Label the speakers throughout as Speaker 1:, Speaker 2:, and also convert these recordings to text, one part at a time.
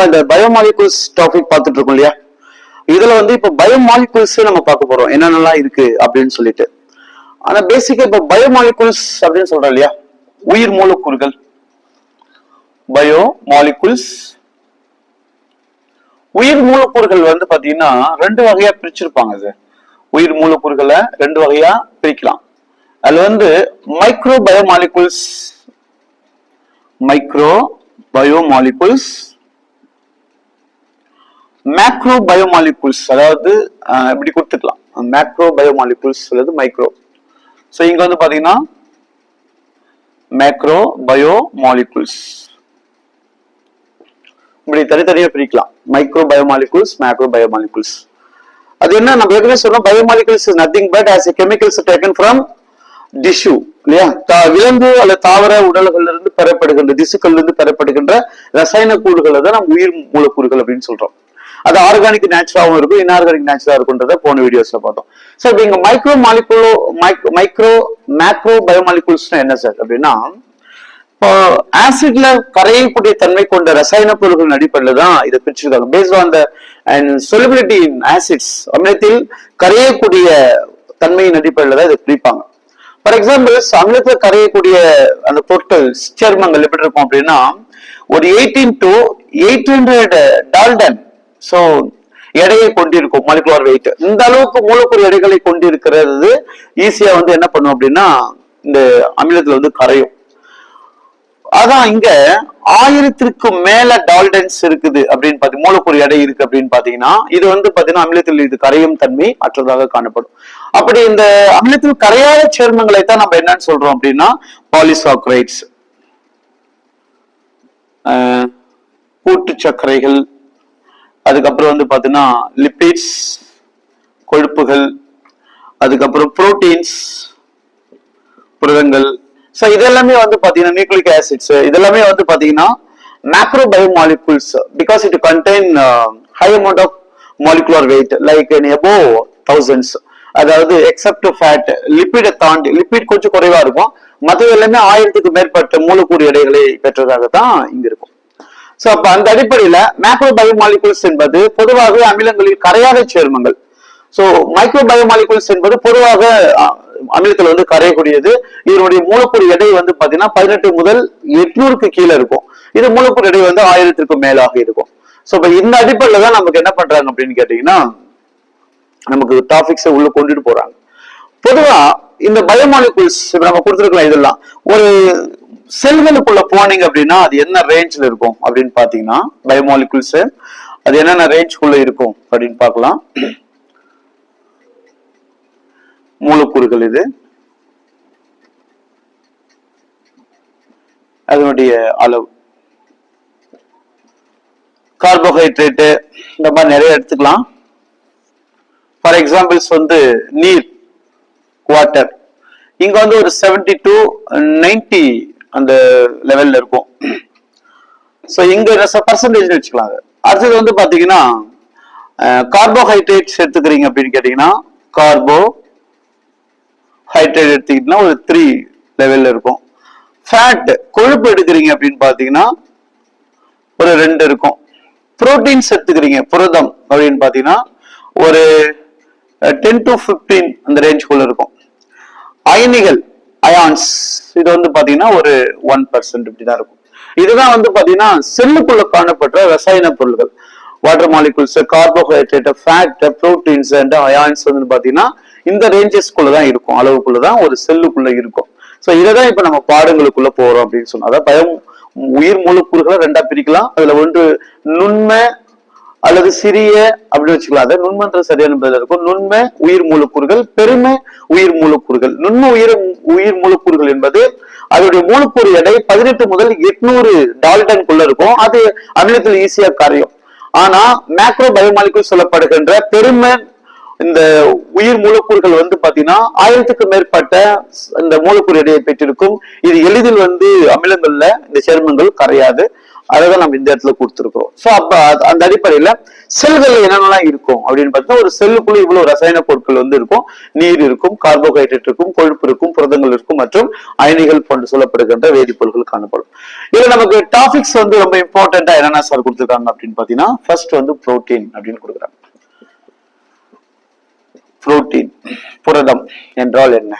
Speaker 1: நம்ம இந்த biomolecules topic பார்த்துட்டு இருக்கோம் இல்லையா? இதுல வந்து இப்ப பயோமாலிகுல்ஸ் நம்ம பார்க்க போறோம் என்னென்னலாம் இருக்கு அப்படின்னு சொல்லிட்டு. ஆனா பேசிக்கா இப்ப பயோமாலிகுல்ஸ் அப்படின்னு சொல்றோம் இல்லையா, உயிர் மூலக்கூறுகள். பயோமாலிகுல்ஸ் உயிர் மூலக்கூறுகள் வந்து பாத்தீங்கன்னா ரெண்டு வகையா பிரிச்சிருப்பாங்க. இது உயிர் மூலக்கூறுகளை ரெண்டு வகையா பிரிக்கலாம். அதுல வந்து micro biomolecules, micro biomolecules, macro biomolecules, அதாவது இப்படி கொடுத்துக்கலாம், மேக்ரோ பயோமாலிகுல்ஸ் அல்லது மைக்ரோ. சோ இங்க வந்து பாத்தீங்கன்னா மேக்ரோ பயோமாலிகுல்ஸ் இப்படி தனித்தனியா பிரிக்கலாம். Micro biomolecules, macro biomolecules. அது என்ன, நம்ம ஏற்கனவே சொன்னோம், biomolecules is nothing but as a chemicals taken from tissue இல்லையா? விலங்கு அல்லது தாவர உடல்கள்ல இருந்து பெறப்படுகின்ற, திசுக்கள்ல இருந்து பெறப்படுகின்ற ரசாயன கூறுகளை தான் நம்ம உயிர் மூலக்கூறுகள் அப்படின்னு சொல்றோம். அது ஆர்கானிக் நேச்சுராவும் இருக்கும், இன்ஆர்கானிக் நேச்சுரா இருக்குன்றத போன வீடியோஸ்ல பார்த்தோம். சார் இப்ப இங்க மைக்ரோ மாலிகுலோ மைக்ரோ மேக்ரோ பயோமாலிகுல்ஸ் என்ன சார் அப்படின்னா, இப்போ ஆசிட்ல கரையக்கூடிய தன்மை கொண்ட ரசாயன பொருட்களின் அடிப்படையில தான் இதை பிரிச்சிருக்காங்க. Based on the solubility in acids, அமிலத்தில் கரையக்கூடிய தன்மையின் அடிப்படையில தான் இதை பிரிப்பாங்க. ஃபார் எக்ஸாம்பிள், அமிலத்தில் கரையக்கூடிய அந்த பொருட்கள் சேர்மங்கள் எப்படி இருக்கும் அப்படின்னா, ஒரு 18 to 800 டால்டன் சோ எடையை கொண்டிருக்கும் மாலிகுலர் வெயிட். இந்த அளவுக்கு மூலக்கூறு எடைகளை கொண்டிருக்கிறது ஈஸியா வந்து என்ன பண்ணும் அப்படின்னா இந்த அமிலத்துல வந்து கரையும். அதான் இங்க 1000க்கு மேல டால்டன்ஸ் இருக்குது அப்படின்னு பாத்தீங்க, மூலக்கூறு எடை இருக்கு அப்படின்னு பாத்தீங்கன்னா இது வந்து பாத்தீங்கன்னா அமிலத்தில் இது கரையும் தன்மை அற்றதாக காணப்படும். அப்படி இந்த அமிலத்தில் கரையாத சேர்மங்களை தான் நம்ம என்னன்னு சொல்றோம் அப்படின்னா பாலிசாக்கரைட்ஸ், கூட்டு சர்க்கரைகள், அதுக்கப்புறம் வந்து பாத்தீங்கன்னா லிபிட்ஸ் கொழுப்புகள், அதுக்கப்புறம் புரோட்டீன்ஸ் புரதங்கள். சோ இதெல்லாமே வந்து பாத்தீங்கன்னா நியூக்ளிக் ஆசிட்ஸ், இதெல்லாமே வந்து பாத்தீங்கன்னா macro biomolecules because it contain high amount of molecular weight like in above thousands. அதாவது எக்ஸப்ட் ஃபேட், லிபிடை தாண்டி, லிபிட் கொஞ்சம் குறைவா இருக்கும், மற்றது எல்லாமே 1000க்கு மேற்பட்ட மூலக்கூறு எடைகளை பெற்றதாகத்தான் இங்க இருக்கும். சோ அப்ப அந்த அடிப்படையில மேக்ரோ பயோமாலிகுல்ஸ் என்பது பொதுவாக அமிலங்களில் கரையாத சேர்மங்கள். சோ மைக்ரோ பயோமாலிகுல்ஸ் என்பது பொதுவாக அமிலத்தில் வந்து கரையக்கூடியது. இதனுடைய மூலக்கூறு எடை வந்து பாத்தீங்கன்னா 18 முதல் 800க்கு கீழே இருக்கும். இது மூலக்கூறு எடை வந்து 1000க்கு மேலாக இருக்கும். சோ இப்ப இந்த அடிப்படையில தான் நமக்கு என்ன பண்றாங்க அப்படின்னு கேட்டீங்கன்னா நமக்கு டாபிக்ஸ் உள்ள கொண்டுட்டு போறாங்க. பொதுவா இந்த பயோமாலிகுல்ஸ் நம்ம கொடுத்துருக்கலாம், இதெல்லாம் ஒரு செல்களுக்குள்ள போனீங்க அப்படின்னா அது என்ன ரேஞ்ச்ல இருக்கும் அப்படின்னு பாத்தீங்கன்னா பயோமாலிகுல்ஸ் அது என்னென்ன ரேஞ்சுக்குள்ள இருக்கும் அப்படின்னு பார்க்கலாம். மூலக்கூறுகள் இது, அதனுடைய அளவு, கார்போஹைட்ரேட் இந்த மாதிரி நிறைய எடுத்துக்கலாம். ஃபார் எக்ஸாம்பிள்ஸ் வந்து நீர், வாட்டர், இங்க வந்து ஒரு 70 to 90 அந்த லெவல்ல இருக்கும். சோ இங்க பர்சன்டேஜ் வச்சுக்கலாம். அடுத்தது வந்து பாத்தீங்கன்னா கார்போஹைட்ரேட்ஸ் எடுத்துக்கிறீங்க அப்படின்னு கேட்டீங்கன்னா கார்போஹைட்ரேட் எடுத்துக்கிட்டீங்கன்னா ஒரு 3 லெவல்ல இருக்கும். ஃபேட், கொழுப்பு எடுக்கிறீங்க அப்படின்னு பாத்தீங்கன்னா ஒரு 2 இருக்கும். புரோட்டீன்ஸ் எடுத்துக்கிறீங்க, புரதம் அப்படின்னு பாத்தீங்கன்னா ஒரு 10 to 15 அந்த ரேஞ்சுக்குள்ள இருக்கும். அயனிகள், அயான்ஸ், இது வந்து பாத்தீங்கன்னா ஒரு 1% இப்படிதான் இருக்கும். இதுதான் வந்து பாத்தீங்கன்னா செல்லுக்குள்ள காணப்பட்ட ரசாயன பொருள்கள். Water molecules, carbohydrate, fat, proteins and ions வந்து பாத்தீங்கன்னா இந்த ரேஞ்சஸ்குள்ளதான் இருக்கும், அளவுக்குள்ளதான் ஒரு செல்லுக்குள்ள இருக்கும். சோ இதைதான் இப்ப நம்ம பாடங்களுக்குள்ள போறோம் அப்படின்னு சொன்னா, அதாவது உயிர் மூலக்கூறுகளை ரெண்டா பிரிக்கலாம். அதுல ஒன்று நுண்ம அல்லது சிறிய அப்படின்னு வச்சுக்கலாம். அதை நுண்மன்ற சரியான பதில் இருக்கும். நுண்ம உயிர் மூலக்கூறுகள், பெருமை உயிர் மூலக்கூறுகள். நுண்ம உயிர் மூலக்கூறுகள் என்பது அதனுடைய மூலக்கூறு எடை 18 முதல் 800 டால்டனுக்குள்ள இருக்கும். அது அமிலத்தில் ஈஸியா கரையும். ஆனா மேக்ரோ பயோமாலிகுல் சொல்லப்படுகின்ற பெருமை இந்த உயிர் மூலக்கூறுகள் வந்து பாத்தீங்கன்னா 1000க்கு மேற்பட்ட இந்த மூலக்கூறு எடையை பெற்றிருக்கும். இது எளிதில் வந்து அமிலங்கள்ல இந்த சேர்மங்கள் கரையாது. அதான் நம்ம இந்த இடத்துல கொடுத்துருக்கோம். சோ அப்ப அந்த அடிப்படையில செல்கள் என்னென்னலாம் இருக்கும் அப்படின்னு பார்த்தா ஒரு செல்லுக்குள்ள இவ்வளவு ரசாயன பொருட்கள் வந்து இருக்கும். நீர் இருக்கும், கார்போஹைட்ரேட் இருக்கும், கொழுப்பு இருக்கும், புரதங்கள் இருக்கும் மற்றும் அயனிகள் போன்று சொல்லப்படுகின்ற வேதிப்பொருட்கள் காணப்படும். இதுல நமக்கு டாபிக்ஸ் வந்து ரொம்ப இம்பார்ட்டன்டா என்னென்ன சார் கொடுத்துருக்காங்க அப்படின்னு பாத்தீங்கன்னா ஃபர்ஸ்ட் வந்து புரோட்டீன் அப்படின்னு கொடுக்குறாங்க. புரோட்டீன் புரதம் என்றால் என்ன?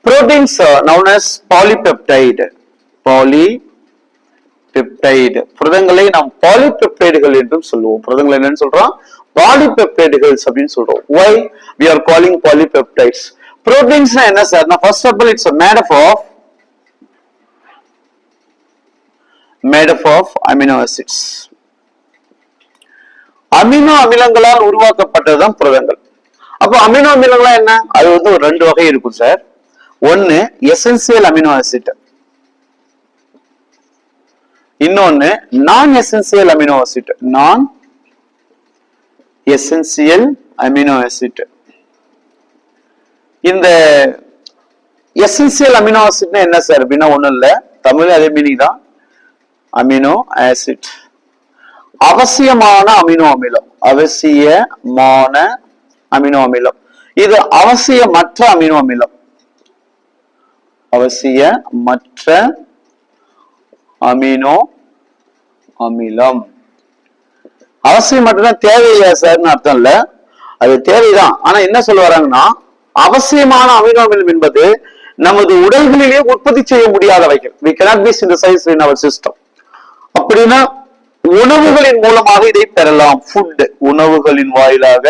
Speaker 1: Proteins are known as polypeptide. Polypeptide. புரதங்களை நாம் பாலிபெப்டைடுகள் என்றும் சொல்லுவோம். புரதங்கள் என்னன்னு சொல்றோம்? பாலிபெப்டைடுகள் அப்படின்னு சொல்றோம். Why we are calling polypeptides? Proteins என்ன சார்? First of all, it's made up of amino acids. Amino அமிலங்களால் உருவாக்கப்பட்டதுதான் புரதங்கள். அப்ப அமினோ அமிலங்களா என்ன? அது வந்து ஒரு ரெண்டு வகை இருக்கும் சார். ஒன்னு எசென்சியல் அமினோ ஆசிட், இன்னொன்னு நான் எசென்சியல் அமினோ ஆசிட். நான் எசென்சியல் அமினோ ஆசிட். இந்த எசென்சியல் அமினோ ஆசிட்னா என்ன சார் அப்படின்னா ஒண்ணும் இல்ல, தமிழ் அதே மீனிங் தான். அமினோ ஆசிட் அவசியமான அமினோ அமிலம். அவசியமான அமினோ அமிலம். இது அவசியமற்ற அமினோ அமிலம். அவசியமற்ற அமினோ அமிலம். அவசியமற்ற தேவையா சார்னு அர்த்தம் இல்ல, அது தேவைதான். ஆனா என்ன சொல்ல வராங்கன்னா அவசியமான அமினோ அமிலம் என்பது நமது உடல்களிலேயே உற்பத்தி செய்ய முடியாதவைகள். We cannot be synthesized in our system. அப்படின்னா உணவுகளின் மூலமாக இதை பெறலாம். ஃபுட், உணவுகளின் வாயிலாக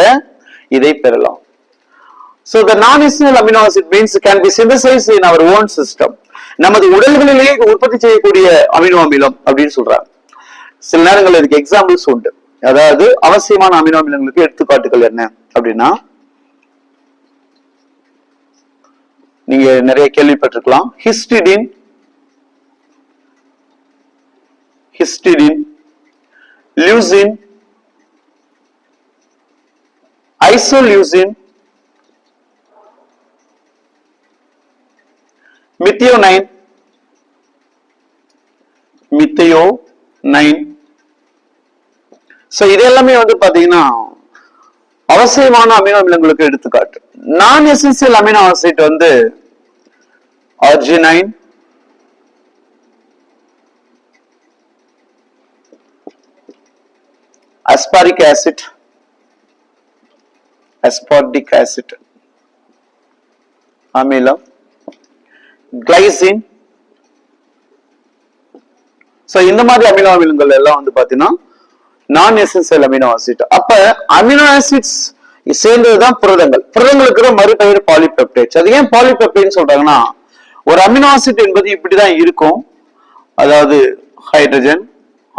Speaker 1: இதை பெறலாம். So the non-essential amino acid means can be synthesized in our own system. நமது உடல்களிலேயே உற்பத்தி செய்யக்கூடிய அமினோ அமிலம் அப்படின்னு சொல்றாங்க. சில நேரங்கள் இதுக்கு எக்ஸாம்பிள்ஸ் உண்டு. அதாவது அவசியமான அமினோ அமிலங்களுக்கு எடுத்துக்காட்டுகள் என்ன அப்படின்னா, நீங்க நிறைய கேள்விப்பட்டிருக்கலாம். Histidine, leucine, isoleucine, methionine. So இது எல்லாமே வந்து பாத்தீங்கன்னா அவசியமான அமினோ அமிலங்களுக்கு எடுத்துக்காட்டு. நான் எசென்சியல் அமினோ ஆசிட் வந்து அர்ஜினைன், aspartic acid அமிலம், கிளைசின். சோ இந்த மாதிரி அமினோ அமிலங்கள் எல்லாம் வந்து பாத்தீங்கன்னா நான் எசென்சியல் அமினோ ஆசிட். அப்ப அமினோ ஆசிட்ஸ் சேர்ந்ததுதான் புரதங்கள். புரதங்களுக்கு மறுபெயர் பாலிபெப்டைட்ஸ். அது ஏன் பாலிபெப்டைட்னு சொல்றாங்கன்னா, ஒரு அமினோ ஆசிட் என்பது இப்படிதான் இருக்கும். அதாவது hydrogen,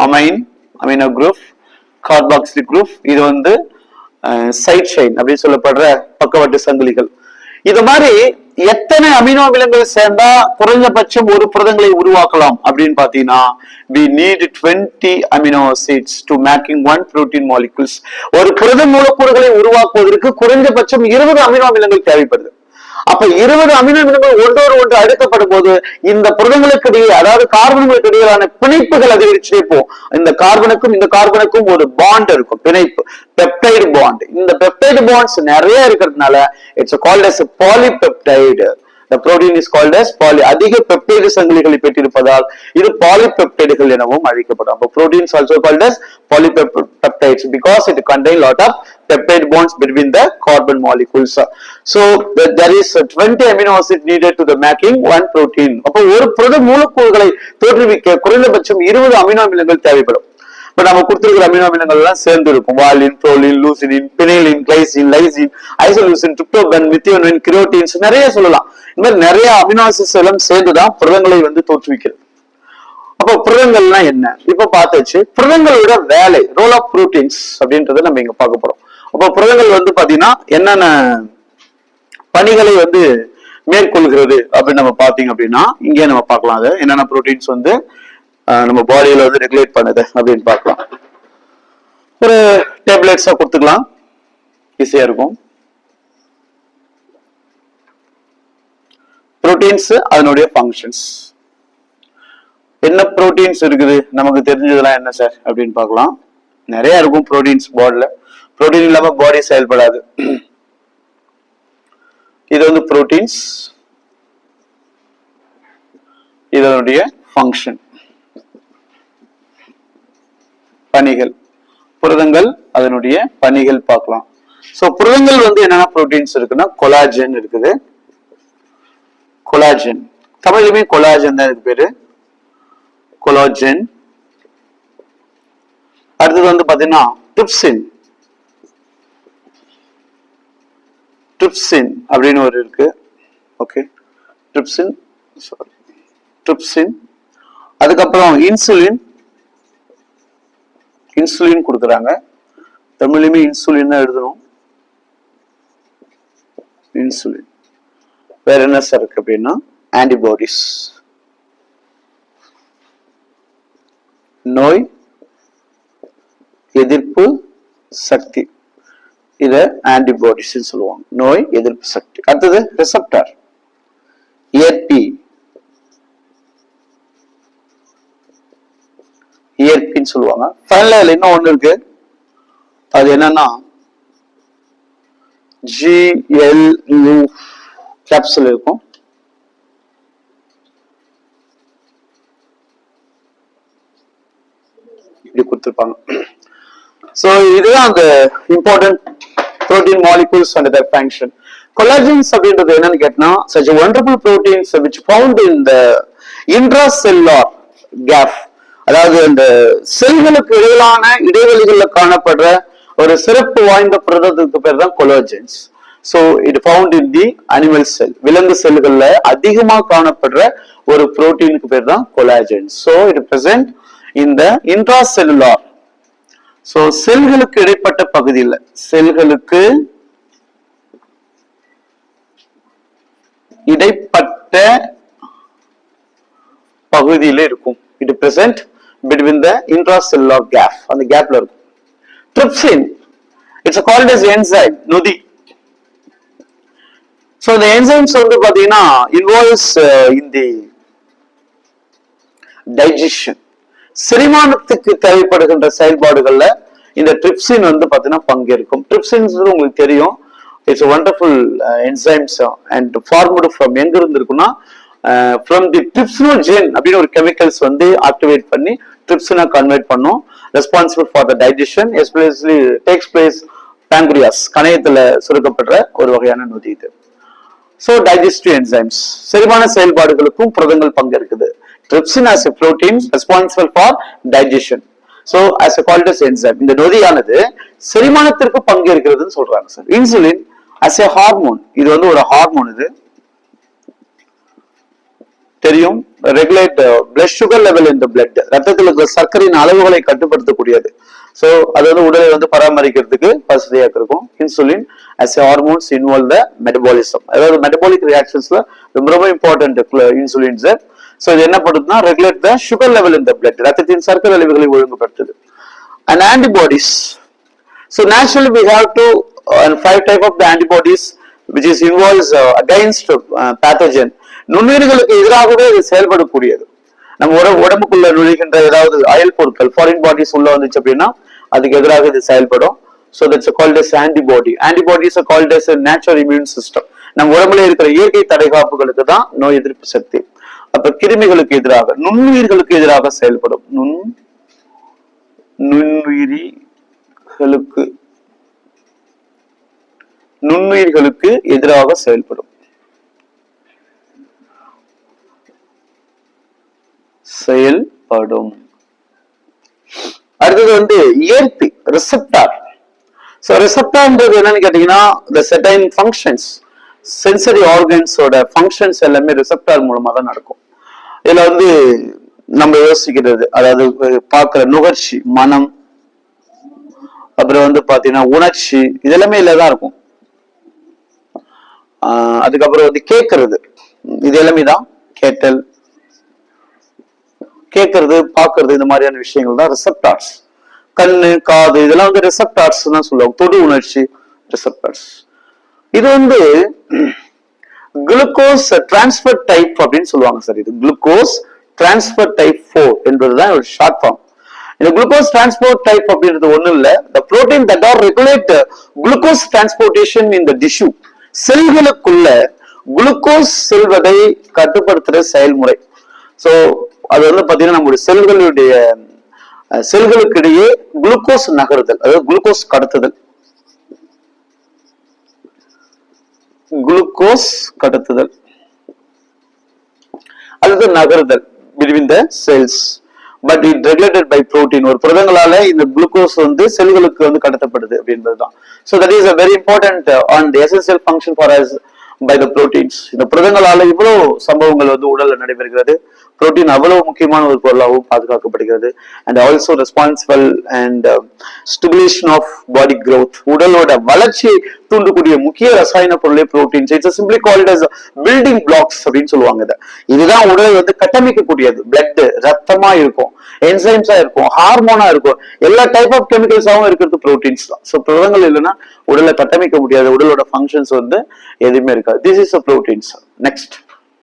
Speaker 1: amine, amino group, carboxylic group. இது வந்து சைட் செயின் அப்படின்னு சொல்லப்படுற பக்கவாட்டு சங்கிலிகள். இது மாதிரி எத்தனை அமினோ அமிலங்கள் சேர்ந்தா குறைஞ்சபட்சம் ஒரு புரதங்களை உருவாக்கலாம் அப்படின்னு பாத்தீங்கன்னா, we need 20 amino acids to making one protein molecules. ஒரு புரத மூலக்கூறுகளை உருவாக்குவதற்கு குறைஞ்சபட்சம் 20 அமினோ அமிலங்கள் தேவைப்படுது. அப்ப 20 அமினோ அமிலங்கள் ஒன்றோடு ஒன்று அடுக்கப்படும் போது இந்த புரதங்களுக்கு இடையே, அதாவது கார்பன்களுக்கு இடையிலான பிணைப்புகள் அதிகரிச்சுட்டே போகும். இந்த கார்பனுக்கும் ஒரு பாண்ட் இருக்கும், பிணைப்பு, பெப்டைடு பாண்ட். இந்த பெப்டைடு பாண்ட்ஸ் நிறைய இருக்கிறதுனால it's called as a polypeptide. The protein is called as அதிக பெப்டைடு சங்கிலிகளை பெற்றிருப்பதால் இது பாலிபெப்டைடுகள் எனவும் அழைக்கப்படும். அப்ப proteins also called as polypeptides because it contain lot of peptide bonds between the carbon molecules. So there is 20 amino acids needed to the making one protein. அப்ப ஒரு புரத மூலக்கூறுகளை தோற்றுவிக்க குறைந்தபட்சம் 20 அமினோ அமிலங்கள் தேவைப்படும். இப்ப நம்ம கொடுத்திருக்கிற அமினோ அமிலங்கள் எல்லாம் சேர்ந்து இருக்கும். வாலின், புரோலின், லூசினின், பினைலின், glycine, lysine, isoleucine, tryptophan, methionine, கிரோட்டின்ஸ், நிறைய சொல்லலாம். இந்த மாதிரி நிறைய அமினோ ஆசிட்ஸ் எல்லாம் சேர்ந்துதான் புரதங்களை வந்து தோற்றுவிக்கிறது. அப்போ புரதங்கள்னா என்ன இப்ப பார்த்தாச்சு. புரதங்களோட வேலை, ரோல் ஆஃப் புரோட்டீன்ஸ் அப்படின்றத நம்ம இங்க பார்க்க போறோம். அப்போ புரதங்கள் வந்து பாத்தீங்கன்னா என்னென்ன பணிகளை வந்து மேற்கொள்கிறது அப்படின்னு நம்ம பாத்தீங்க அப்படின்னா, இங்கே நம்ம பார்க்கலாம். அது என்னென்ன புரோட்டீன்ஸ் வந்து நம்ம பாடியில வந்து ரெகுலேட் பண்ணுது அப்படின்னு பார்க்கலாம். ஒரு டேப்லெட்ஸா கொடுத்துக்கலாம், ஈஸியா இருக்கும். புரோட்டீன்ஸ், அதனுடைய ஃபங்க்ஷன்ஸ். என்ன புரோட்டீன்ஸ் இருக்குது நமக்கு தெரிஞ்சதெல்லாம் என்ன சார் அப்படின்னு பார்க்கலாம். நிறைய இருக்கும் புரோட்டீன்ஸ் பாடியில. புரோட்டீன் இல்லாம பாடி செயல்படாது. இது வந்து புரோட்டீன்ஸ், இதனுடைய ஃபங்க்ஷன், பணிகள். புரதங்கள் அதனுடைய பணிகள் பார்க்கலாம். சோ புரதங்கள் வந்து என்னென்ன புரோட்டீன்ஸ் இருக்குன்னா கொலாஜன் இருக்குது. கொலாஜன் தமிழ்லயுமே கொலாஜன் தான் இதுக்கு பேரு, கொலாஜன். அடுத்தது வந்து பாத்தீங்கன்னா டிரிப்சின். டிரிப்சின் அப்படின்னு ஒரு இருக்கு. Okay, trypsin, sorry, trypsin. அதுக்கப்புறம் இன்சுலின். இன்சுலின் கொடுக்குறாங்க. தமிழ்லயுமே இன்சுலின் தான் எழுதணும். இன்சுலின். வேற என்ன சார் இருக்கு அப்படின்னா ஆன்டிபாடிஸ். நோய் எதிர்ப்பு சக்தி, இத ஆன்டிபாடிஸ் சொல்லுவாங்க. நோய் எதிர்ப்பு சக்தி. அடுத்தது ரிசப்டார், ஏற்பி. ஏற்பின்னு சொல்லுவாங்க. ஃபைனல் இன்னும் ஒண்ணு இருக்கு, அது என்னன்னா GLU கேப்சூல் இருக்கும். இப்படி கொடுத்திருப்பாங்க. சோ இதுதான் அந்த important protein molecules and their function. Collagens அப்படின்றது என்னன்னு கேட்டா such a wonderful proteins which found in the intracellular gap, அதாவது இந்த செல்களுக்கு இடையிலான இடைவெளிகளில் காணப்படுற ஒரு சிறப்பு வாய்ந்த புரதத்துக்கு பேர் தான் கொலாஜன்ஸ். So it found in the animal cell, விலங்கு செல்கள்ல அதிகமா காணப்படுற ஒரு புரோட்டீனுக்கு பேர் தான் collagen. So it present in the intracellular. So செல்களுக்கு இடைப்பட்ட பகுதியில், செல்களுக்கு இடைப்பட்ட பகுதியில இருக்கும். It present between the intracellular gap, அந்த கேப்ல இருக்கும். Trypsin, it's called as enzyme, நொதி. So the enzymes வந்து பாத்தீங்கன்னா involves in the digestion, செரிமானத்துக்கு தேவைப்படுகின்ற செயல்பாடுகள்ல இந்த ட்ரிப்சின் வந்து பாத்தீங்கன்னா பங்கேற்கும். ட்ரிப்சின் உங்களுக்கு தெரியும், it's wonderful enzymes and formed from எங்க இருந்து இருக்குன்னா ஃப்ரம் தி ட்ரிப்சினோஜென் அப்படின்னு ஒரு கெமிக்கல்ஸ் வந்து ஆக்டிவேட் பண்ணி ட்ரிப்சினா கன்வெர்ட் பண்ணும். Responsible for the digestion, especially takes place pancreas, கணையத்துல சுருக்கப்படுற ஒரு வகையான நொதி இது. So digestive enzymes, செரிமான செயல்பாடுகளுக்கும் புரதங்கள் பங்கேற்குது. Trypsin as a protein responsible for digestion. So as a called as enzyme, இந்த நொதியானது செரிமானத்திற்கு பங்கேற்கிறதுன்னு சொல்றாங்க sir. Insulin as a hormone, இது வந்து ஒரு ஹார்மோன், இது தெரியும், regulate blood sugar level in the blood, ரத்தத்தில் இருக்கிற சர்க்கரையின் அளவுகளை கட்டுப்படுத்தக்கூடியது. சோ அது வந்து உடலை வந்து பராமரிக்கிறதுக்கு வசதியாக இருக்கும். Insulin as a hormones involve the metabolism, அதாவது மெட்டபாலிக் ரியாக்ஷன்ஸ்ல ரொம்ப ரொம்ப இம்பார்ட்டன்ட் இன்சுலின் சார். சோ இது என்ன பண்ணுதுன்னா regulate the sugar level in the blood, ரத்தத்தின் சர்க்கரை அளவுகளை ஒழுங்குபடுத்துது. And antibodies, so naturally we have to 5 type of the antibodies which is involves against pathogen, நுண்ணுயிர்களுக்கு எதிராகவே இது செயல்படக்கூடியது. நம்ம உடம்புக்குள்ள நுழைகின்ற ஏதாவது அயல் பொருட்கள், ஃபாரின் பாடிஸ் உள்ள வந்துச்சு அப்படின்னா அதுக்கு எதிராக இது செயல்படும். So that's called as antibody. Antibodies are called as a natural immune system. நம்ம உடம்புல இருக்கிற இயற்கை தடைகாப்புகளுக்கு தான் நோய் எதிர்ப்பு சக்தி. அப்ப கிருமிகளுக்கு எதிராக, நுண்ணுயிர்களுக்கு எதிராக செயல்படும். நுண்ணுயிர்களுக்கு எதிராக செயல்படும். அடுத்தது வந்து ஏற்பி, ரிசப்டார். So receptorன்றது என்னன்னு கேட்டீங்கன்னா the certain functions, sensory organs ஓட functions எல்லாமே ரிசப்டார் மூலமா தான் நடக்கும். இதுல வந்து நம்ம யோசிக்கிறது, அதாவது பார்க்கிற நுகர்ச்சி, மனம், அப்புறம் வந்து பாத்தீங்கன்னா உணர்ச்சி, இதெல்லாமே இல்லதான் இருக்கும். அதுக்கப்புறம் வந்து கேட்கறது, இது எல்லாமே தான் கேட்டல், கேட்கறது, பார்க்கறது, இந்த மாதிரியான விஷயங்கள் தான் ரிசப்டார்ஸ். கண்ணு, காது, இதெல்லாம் வந்து ரிசப்டார்ஸ் தான் சொல்லுவாங்க. தொடு உணர்ச்சி ரிசப்டார்ஸ். இது வந்து குளுக்கோஸ் டிரான்ஸ்பர் டைப் அப்படின்னு சொல்லுவாங்க சார். இது குளுக்கோஸ் டிரான்ஸ்பர் டைப் 4 என்பதுதான் ஒரு ஷார்ட் ஃபார்ம். இந்த குளுக்கோஸ் டிரான்ஸ்போர்ட் டைப் அப்படின்றது ஒண்ணும் இல்ல, the protein that are regulate glucose transportation in the tissue. செல்களுக்குள்ள குளுக்கோஸ் செல்வதை கட்டுப்படுத்துற செயல்முறை. சோ அது வந்து பாத்தீங்கன்னா நம்முடைய செல்களுக்கு இடையே குளுக்கோஸ் நகருதல், அதாவது குளுக்கோஸ் கடத்துதல், குளுக்கோஸ் கடத்துதல் அல்லது நகருதல் between the cells, but it regulated by protein. ஒரு புரதங்களால இந்த குளுக்கோஸ் வந்து செல்களுக்கு வந்து கடத்தப்படுது அப்படின்றதுதான். So that is a very important on the essential function for us by the proteins. இந்த புரதங்களால இவ்வளவு சம்பவங்கள் வந்து உடல்ல நடைபெறுகிறது. புரோட்டீன் அவ்வளவு முக்கியமான ஒரு பொருளாகவும் பாதுகாக்கப்படுகிறது. And also responsible and stimulation of body growth. உடலோட வளர்ச்சியை தூண்டக்கூடிய முக்கிய ரசாயன பொருளே proteins. It's simply called as building blocks அப்படின்னு சொல்லுவாங்க. இதுதான் உடலை வந்து கட்டமைக்கக்கூடியது. பிளட் ரத்தமா இருக்கும், என்சைம்ஸா இருக்கும், ஹார்மோனா இருக்கும், எல்லா டைப் ஆஃப் கெமிக்கல்ஸாவும் இருக்கிறது புரோட்டீன்ஸ் தான். ஸோ புரதங்கள் இல்லைன்னா உடலை கட்டமைக்க முடியாது, உடலோட ஃபங்க்ஷன்ஸ் வந்து எதுவுமே இருக்காது. This is a proteins. Next